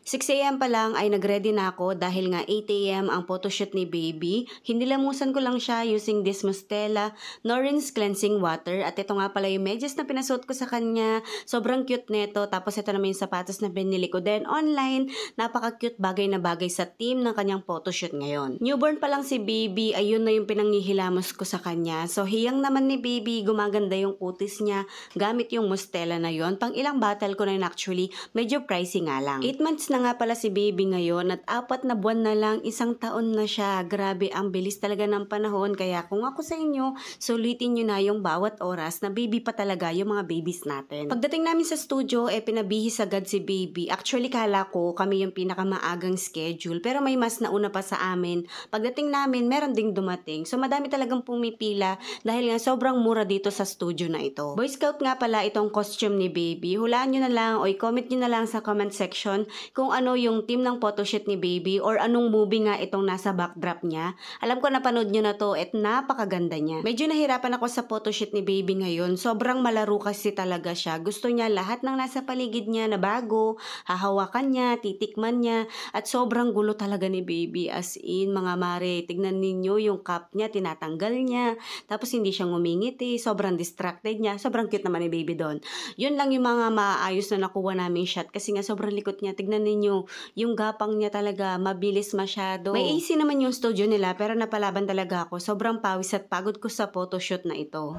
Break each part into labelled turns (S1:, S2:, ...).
S1: 6 AM pa lang ay nag-ready na ako dahil nga 8 AM ang photoshoot ni baby. Hinilamusan ko lang siya using this Mustela Norins Cleansing Water. At ito nga pala yung medyas na pinasuot ko sa kanya. Sobrang cute nito. Tapos ito naman yung sapatos na binili ko din online. Napaka-cute, bagay na bagay sa team ng kanyang photoshoot ngayon. Newborn pa lang si baby, ayun na yung pinanghihilamos ko sa kanya. So hiyang naman ni baby, gumaganda yung kutis niya gamit yung Mustela na yon. Pang ilang bottle ko na yun actually, medyo pricey nga lang. 8 months na nga pala si baby ngayon at 4 na buwan na lang, 1 taon na siya. Grabe, ang bilis talaga ng panahon. Kaya kung ako sa inyo, sulitin nyo na yung bawat oras na baby pa talaga yung mga babies natin. Pagdating namin sa studio, pinabihis agad si baby. Actually, kala ko kami yung pinakamaagang schedule. Pero may mas nauna pa sa amin. Pagdating namin, meron ding dumating. So madami talagang pumipila dahil nga sobrang mura dito sa studio na ito. Boy Scout nga pala itong costume ni baby. Hulaan nyo na lang o i-comment nyo na lang sa comment section kung ano yung team ng photoshoot ni baby or anong movie nga itong nasa backdrop niya. Alam ko napanood nyo na to at napakaganda niya. Medyo nahirapan ako sa photoshoot ni baby ngayon. Sobrang malaro kasi talaga siya. Gusto niya lahat ng nasa paligid niya na bago, hahawakan niya, titikman niya, at sobrang gulo talaga ni baby. As in, mga mare, tignan ninyo yung cap niya, tinatanggal niya, tapos hindi siya ngumingiti, sobrang distracted niya. Sobrang cute naman ni baby doon. Yun lang yung mga maayos na nakuha namin shot kasi nga sobrang likot niya. Tignan ninyo, yung gapang niya talaga, mabilis masyado. May AC naman yung studio nila pero napalaban talaga ako. Sobrang pawis at pagod ko sa photoshoot na ito.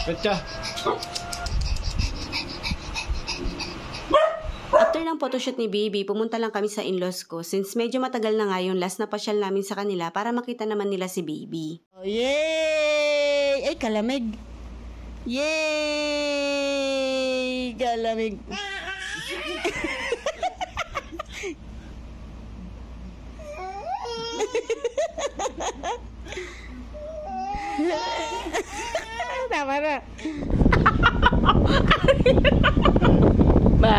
S2: Petya.
S1: After ng photoshoot ni baby, pumunta lang kami sa in-laws ko since medyo matagal na nga yung last na pasyal namin sa kanila para makita naman nila si baby.
S3: Oh, yay! Ay, kalamig. Yay! Kalamig. Tama na. Ba.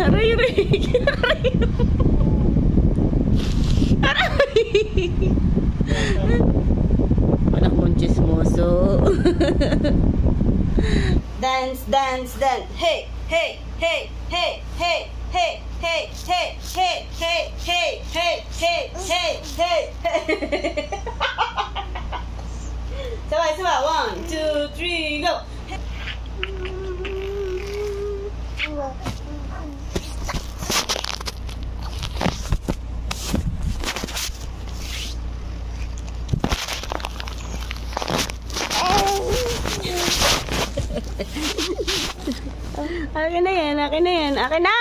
S3: Aray. Anak mong chismoso.
S1: Dance. Hey. Sabay. 1, 2, 3, go. Akin na yan. Akin na.